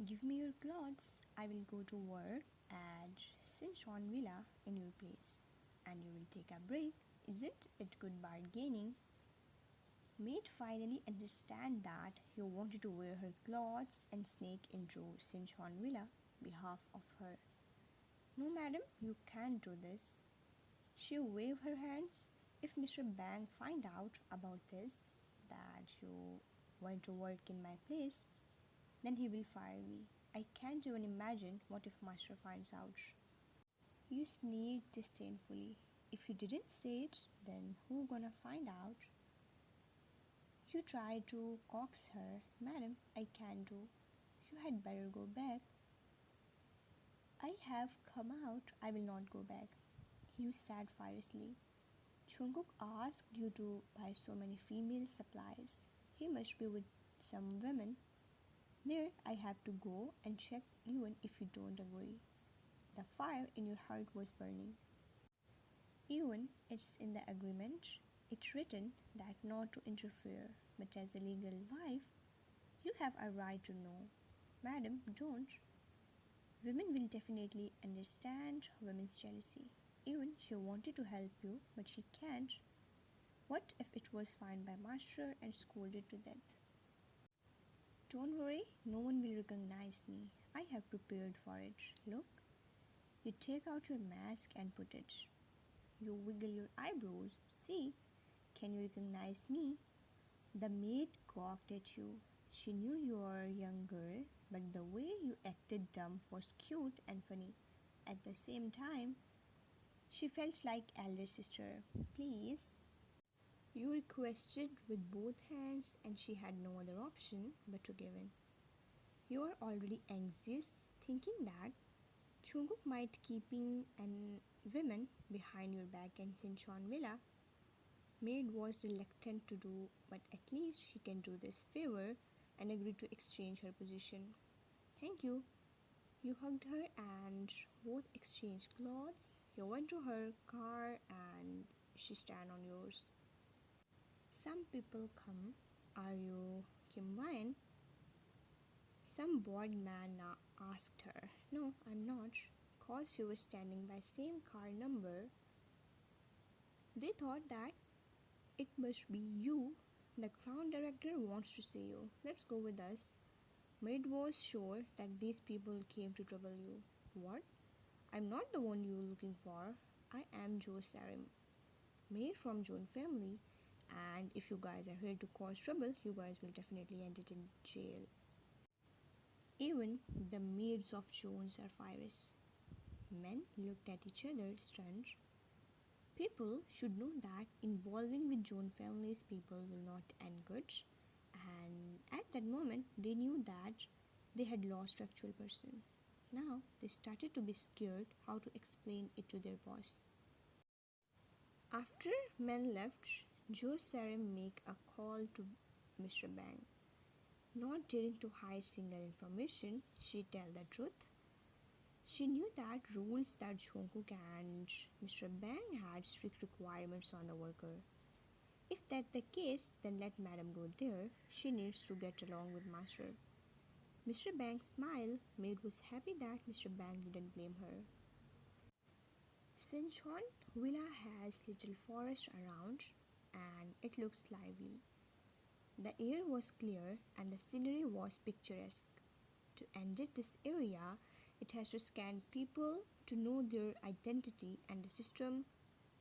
Give me your clothes. I will go to work at Sinchon Villa in your place. And you will take a break. Isn't it good bargaining? Maid finally understand that he wanted to wear her clothes and sneak into Sinchon Villa behalf of her. No, madam, you can't do this. She waved her hands. If Mr. Bang find out about this, that you went to work in my place, then he will fire me. I can't even imagine what if master finds out. You sneered disdainfully. If you didn't say it, then who gonna find out? You tried to coax her. Madam, I can't do. You had better go back. I have come out. I will not go back. You said fiercely. Jungkook asked you to buy so many female supplies. He must be with some women. There, I have to go and check even if you don't agree. The fire in your heart was burning. Even it's in the agreement. It's written that not to interfere, but as a legal wife, you have a right to know. Madam, don't. Women will definitely understand women's jealousy. Even she wanted to help you, but she can't. What if it was fined by master and scolded to death? Don't worry, no one will recognize me. I have prepared for it. Look. You take out your mask and put it. You wiggle your eyebrows. See, can you recognize me? The maid gawked at you. She knew you were a young girl, but the way you acted dumb was cute and funny. At the same time, she felt like elder sister. Please. You requested with both hands and she had no other option but to give in. You are already anxious, thinking that Jungkook might keeping an woman behind your back in Sinchon Villa. Maid was reluctant to do, but at least she can do this favor and agreed to exchange her position. Thank you. You hugged her and both exchanged clothes. You went to her car and she stand on yours. Some people come. Are you Kim Wine? Some bored man asked her. No, I'm not. Cause she was standing by same car number. They thought that it must be you. The crown director wants to see you. Let's go with us. Maid was sure that these people came to trouble you. What? I'm not the one you're looking for. I am Joe Sarim, maid from Joan family, and if you guys are here to cause trouble, you guys will definitely end it in jail. Even the maids of Jones are fierce. Men looked at each other, stunned. People should know that involving with Joan family's people will not end good, and at that moment they knew that they had lost actual person. Now they started to be scared how to explain it to their boss. After men left, Joe Sarim make a call to Mr. Bang. Not daring to hide single information, she tell the truth. She knew that rules that Jungkook and Mr. Bang had strict requirements on the worker. If that's the case, then let Madam go there. She needs to get along with Master. Mr. Bang smiled. Maid was happy that Mr. Bang didn't blame her. Sinchon Villa has little forest around and it looks lively. The air was clear and the scenery was picturesque. To enter this area, it has to scan people to know their identity and the system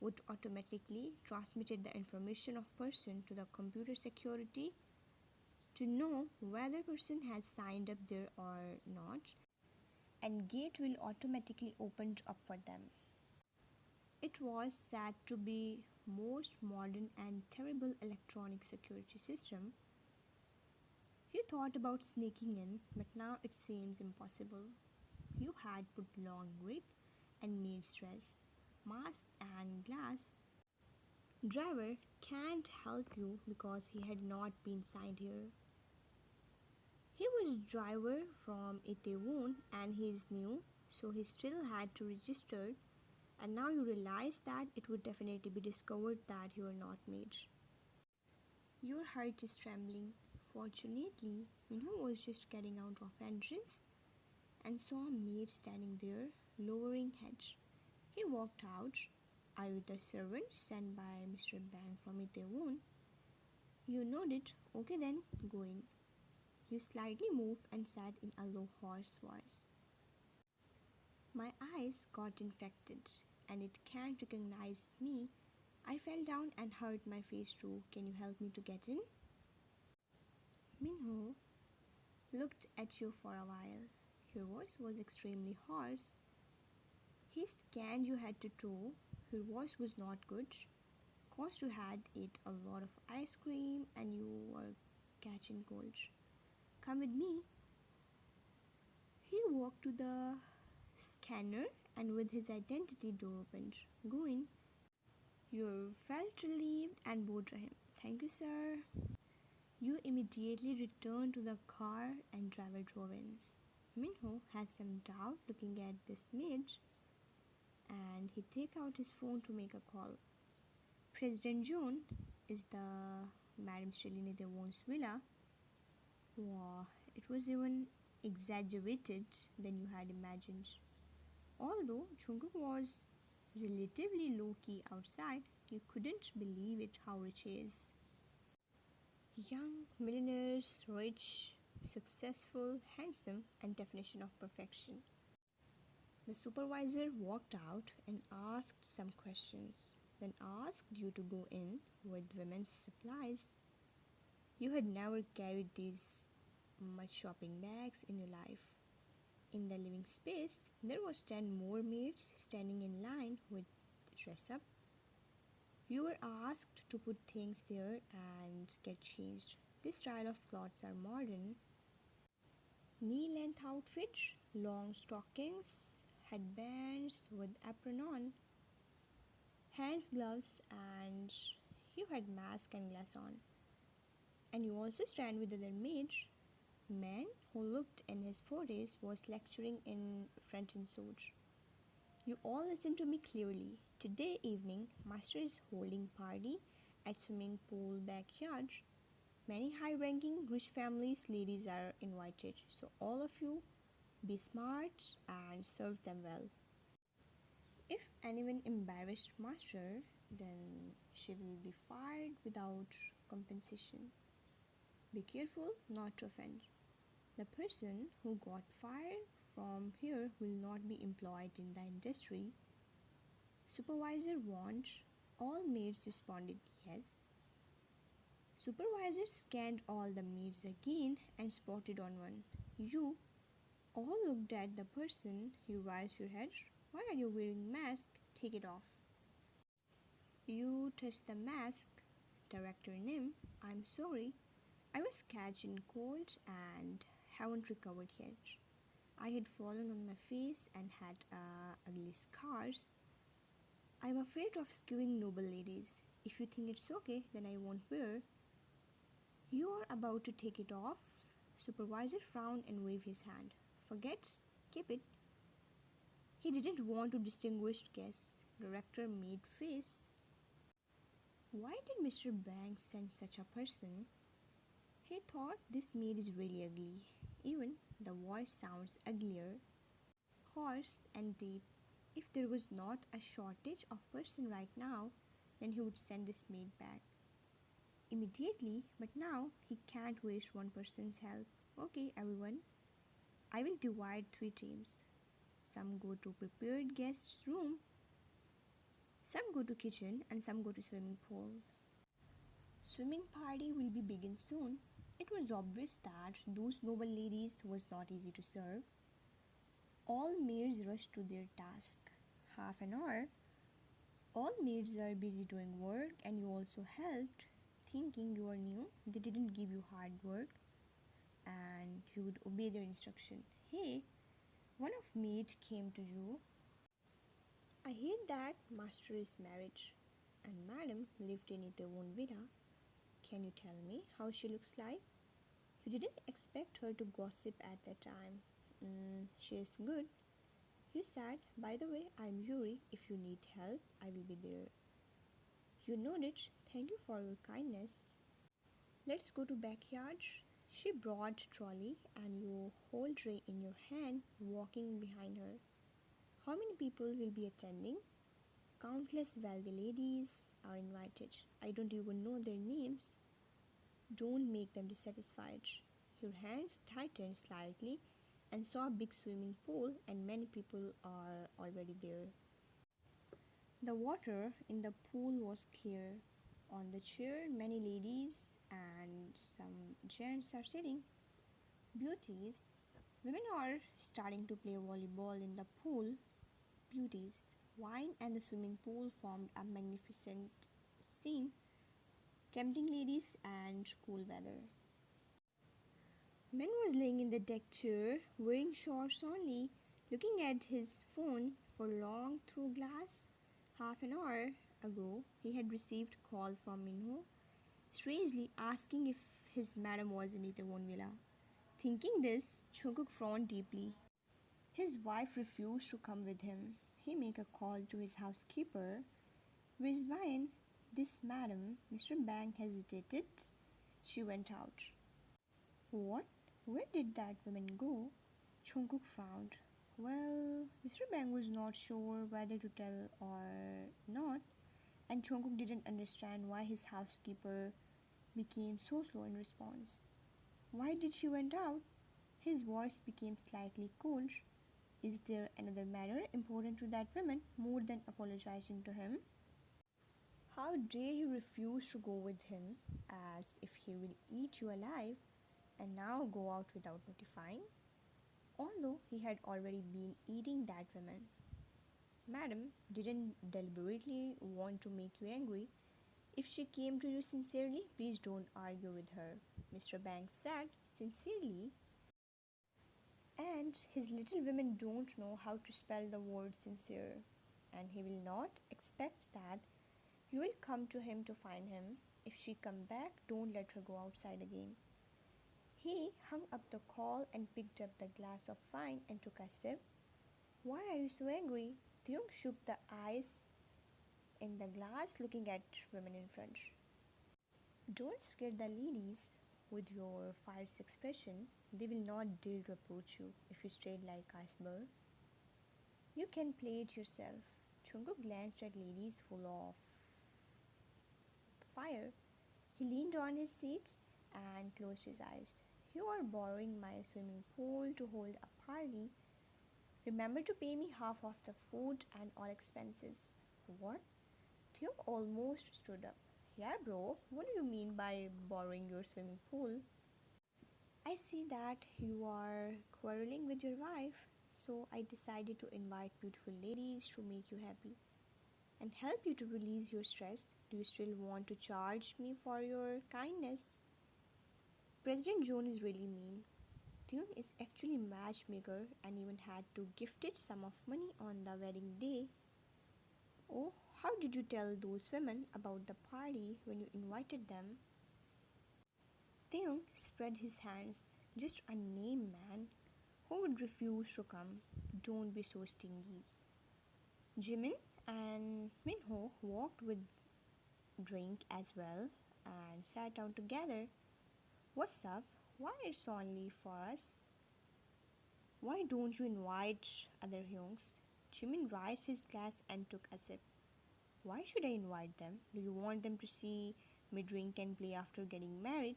would automatically transmit the information of person to the computer security to know whether person has signed up there or not, and gate will automatically open up for them. It was said to be most modern and terrible electronic security system. You thought about sneaking in, but now it seems impossible. You had put long wig and maid's dress, mask and glass. Driver can't help you because he had not been signed here. He was driver from Itaewon and he is new, so he still had to register, and now you realize that it would definitely be discovered that you are not maid. Your heart is trembling. Fortunately, was just getting out of entrance and saw a maid standing there, lowering head. He walked out. "Are you the servant sent by Mr. Bang from Itaewon?" You nodded. "Okay then, go in." You slightly moved and said in a low, hoarse voice, "My eyes got infected, and it can't recognize me. I fell down and hurt my face too. Can you help me to get in?" Minho looked at you for a while. Her voice was extremely hoarse. He scanned you head to toe. Her voice was not good. Cause you had ate a lot of ice cream and you were catching cold. "Come with me." He walked to the scanner and with his identity door opened. "Go in." You felt relieved and bowed to him. "Thank you, sir." You immediately returned to the car and driver drove in. Minho had some doubt looking at this maid, and he took out his phone to make a call. "President John, is the Madam still in Itaewon's villa?" Wow, it was even exaggerated than you had imagined. Although Jungkook was relatively low-key outside, you couldn't believe it how rich he is. Young, millionaires, rich, successful, handsome, and definition of perfection. The supervisor walked out and asked some questions, then asked you to go in with women's supplies. You had never carried these much shopping bags in your life. In the living space, there was 10 more maids standing in line with dress up. You were asked to put things there and get changed. This style of clothes are modern. Knee-length outfit, long stockings, headbands with apron on, hands, gloves, and you had mask and glass on. And you also stand with other maids. Man who looked in his 40s was lecturing in French and suit. You all listen to me clearly. Today evening, Master is holding party at swimming pool backyard. Many high-ranking rich families' ladies are invited. So all of you, be smart and serve them well. If anyone embarrassed Master, then she will be fired without compensation. Be careful not to offend. The person who got fired from here will not be employed in the industry. Supervisor warned. All maids responded yes. Supervisor scanned all the maids again and spotted on one. You all looked at the person. You raised your head. "Why are you wearing mask? Take it off." You touched the mask. Director Nim, "I'm sorry. I was catching cold and haven't recovered yet. I had fallen on my face and had ugly scars. I'm afraid of skewing noble ladies. If you think it's okay, then I won't wear." You are about to take it off. Supervisor frowned and waved his hand. "Forget, keep it." He didn't want to distinguish guests. Director made face. Why did Mr. Banks send such a person? He thought this maid is really ugly. Even the voice sounds uglier, hoarse and deep. If there was not a shortage of person right now, then he would send this maid back immediately, but now he can't waste one person's help. "Okay, everyone, I will divide 3 teams. Some go to prepared guest's room, some go to kitchen, and some go to swimming pool. Swimming party will be begin soon." It was obvious that those noble ladies was not easy to serve. All maids rushed to their task. Half an hour. All maids are busy doing work and you also helped. Thinking you are new, they didn't give you hard work and you would obey their instruction. "Hey," one of maid came to you. "I heard that Master is married and Madam lived in Itaewon Villa. Can you tell me how she looks like?" You didn't expect her to gossip at that time. She is good." You said, "By the way, I'm Yuri. If you need help, I will be there." You nodded. "Thank you for your kindness. Let's go to backyard." She brought trolley and you hold tray in your hand walking behind her. How many people will be attending? Countless wealthy ladies are invited. I don't even know their names. Don't make them dissatisfied. Your hands tighten slightly and saw a big swimming pool and many people are already there. The water in the pool was clear. On the chair many ladies and some gents are sitting. Beauties. Women are starting to play volleyball in the pool. Beauties. Wine and the swimming pool formed a magnificent scene, tempting ladies and cool weather. Man was laying in the deck chair, wearing shorts only, looking at his phone for long through glass. Half an hour ago, he had received a call from Minho, strangely asking if his madam was in Itaewon Villa. Thinking this, Jungkook frowned deeply. His wife refused to come with him. He made a call to his housekeeper. Where's wine? This madam, Mr. Bang hesitated. She went out. What? Where did that woman go? Jungkook frowned. Well, Mr. Bang was not sure whether to tell or not, and Jungkook didn't understand why his housekeeper became so slow in response. Why did she went out? His voice became slightly cold. Is there another matter important to that woman more than apologizing to him? How dare you refuse to go with him, as if he will eat you alive, and now go out without notifying? Although he had already been eating that woman. Madam didn't deliberately want to make you angry. If she came to you sincerely, please don't argue with her, Mr. Banks said sincerely. And his little women don't know how to spell the word sincere, and he will not expect that you will come to him to find him. If she come back, don't let her go outside again. He hung up the call and picked up the glass of wine and took a sip. Why are you so angry? Theung shook the ice in the glass, looking at women in front. Don't scare the ladies with your fierce expression. They will not dare to approach you if you stayed like iceberg. You can play it yourself. Jungkook glanced at ladies full of fire. He leaned on his seat and closed his eyes. You are borrowing my swimming pool to hold a party. Remember to pay me half of the food and all expenses. What? Theo almost stood up. Yeah, bro, what do you mean by borrowing your swimming pool? I see that you are quarreling with your wife, so I decided to invite beautiful ladies to make you happy and help you to release your stress. Do you still want to charge me for your kindness? President John is really mean. Theung is actually matchmaker and even had to gifted sum of money on the wedding day. Oh, how did you tell those women about the party when you invited them? Theung spread his hands. Just a name, man. Who would refuse to come? Don't be so stingy. Jimin and Minho walked with drink as well and sat down together. What's up? Why it's only for us? Why don't you invite other Hyungs? Jimin raised his glass and took a sip. Why should I invite them? Do you want them to see me drink and play after getting married?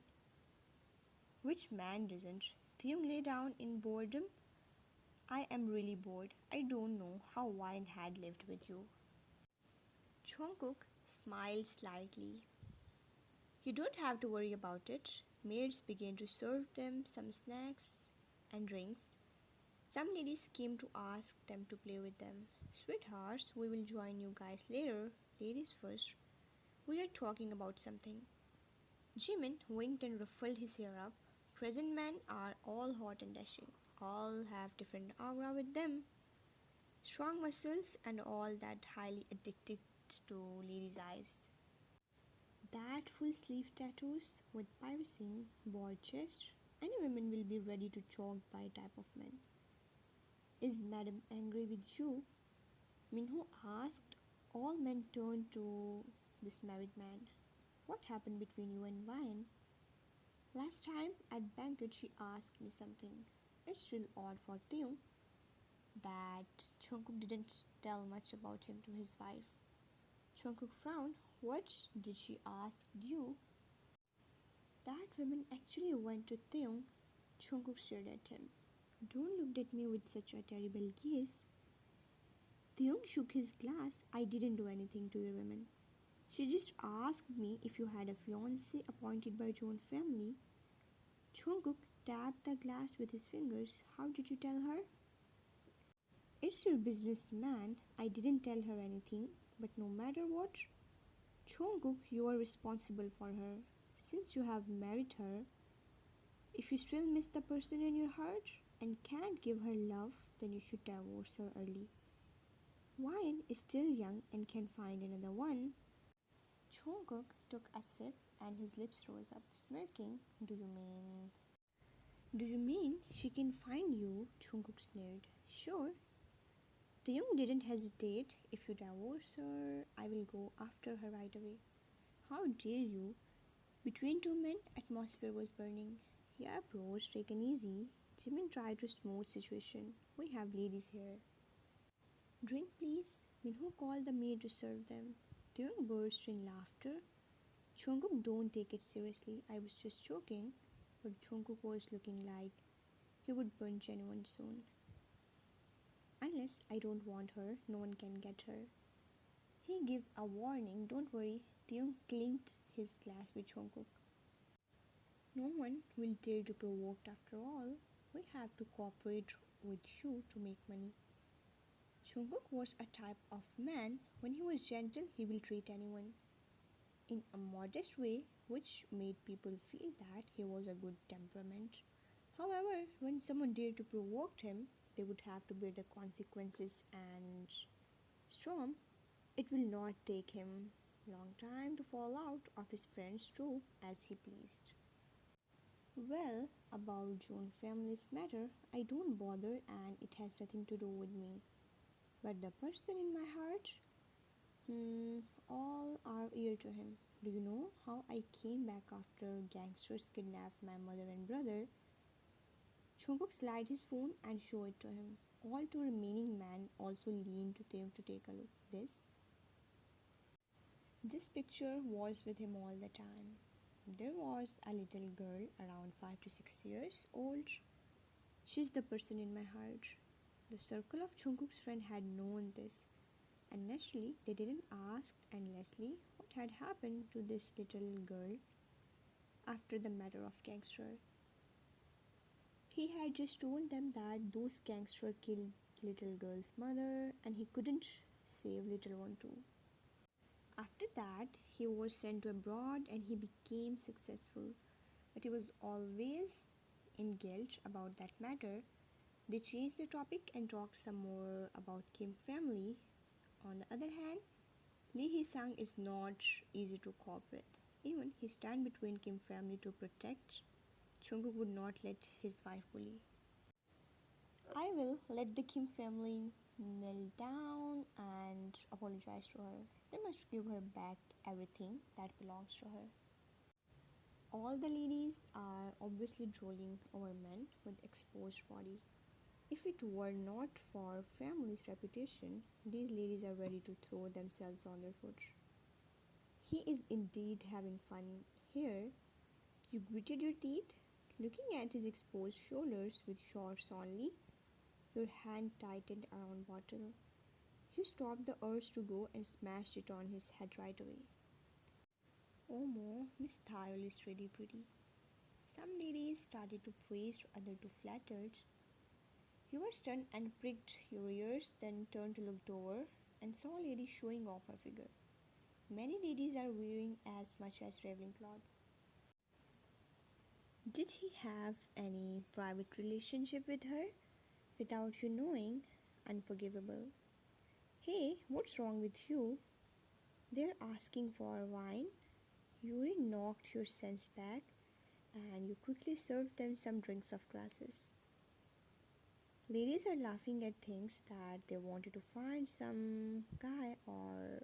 Which man doesn't? Theung lay down in boredom. I am really bored. I don't know how wine had lived with you. Jungkook smiled slightly. You don't have to worry about it. Maids began to serve them some snacks and drinks. Some ladies came to ask them to play with them. Sweethearts, we will join you guys later. Ladies first. We are talking about something. Jimin winked and ruffled his hair up. Present men are all hot and dashing. All have different aura with them. Strong muscles and all that highly addicted to ladies' eyes. That full sleeve tattoos with piercing, broad chest. Any woman will be ready to choke by type of man. Is Madam angry with you? Minho asked. All men turned to this married man. What happened between you and Vian? Last time at banquet she asked me something. It's still odd for Theo that Jungkook didn't tell much about him to his wife. Jungkook frowned. What did she ask you? That woman actually went to Theo. Jungkook stared at him. Don't look at me with such a terrible gaze. Theo shook his glass. I didn't do anything to your woman. She just asked me if you had a fiancé appointed by your own family. Jungkook tapped the glass with his fingers. How did you tell her? It's your business, man. I didn't tell her anything, but no matter what, Jungkook, you are responsible for her. Since you have married her, if you still miss the person in your heart and can't give her love, then you should divorce her early. Wine is still young and can find another one. Jungkook took a sip and his lips rose up, smirking. Do you mean she can find you? Jungkook sneered. Sure. The young didn't hesitate. If you divorce her, I will go after her right away. How dare you? Between two men, atmosphere was burning. Yeah, bros, take it easy. Jimin tried to smooth situation. We have ladies here. Drink, please. Minho called the maid to serve them. The young burst in laughter. Jungkook, don't take it seriously. I was just joking. But Jungkook was looking like he would punch anyone soon. Unless I don't want her, no one can get her. He gave a warning. Don't worry. The young clinked his glass with Jungkook. No one will dare to provoke after all. We have to cooperate with you to make money. Jungkook was a type of man. When he was gentle, he will treat anyone in a modest way, which made people feel that he was a good temperament. However, when someone dared to provoke him, they would have to bear the consequences and storm. It will not take him long time to fall out of his friends too, as he pleased. Well, about June family's matter, I don't bother and it has nothing to do with me. But the person in my heart, all are ear to him. Do you know how I came back after gangsters kidnapped my mother and brother? Jungkook slid his phone and showed it to him. All two remaining men also leaned to them to take a look. This picture was with him all the time. There was a little girl around 5 to 6 years old. She's the person in my heart. The circle of Jungkook's friends had known this, and naturally they didn't ask endlessly what had happened to this little girl after the matter of gangster. He had just told them that those gangsters killed little girl's mother and he couldn't save little one too. After that, he was sent abroad and he became successful, but he was always in guilt about that matter. They changed the topic and talked some more about Kim family. On the other hand, Lee Hee-sang is not easy to cope with. Even he stand between Kim family to protect. Jungkook would not let his wife bully. I will let the Kim family kneel down and apologize to her. They must give her back everything that belongs to her. All the ladies are obviously drooling over men with exposed body. If it were not for family's reputation, these ladies are ready to throw themselves on their foot. He is indeed having fun here. You gritted your teeth, looking at his exposed shoulders with shorts only. Your hand tightened around bottle. You stopped the urge to go and smashed it on his head right away. Oh mo, Miss Thiol is really pretty. Some ladies started to praise, others to flatter. You were stunned and pricked your ears, then turned to look over and saw a lady showing off her figure. Many ladies are wearing as much as traveling clothes. Did he have any private relationship with her without you knowing? Unforgivable. Hey, what's wrong with you? They're asking for wine. You already knocked your sense back and you quickly served them some drinks of glasses. Ladies are laughing at things that they wanted to find some guy or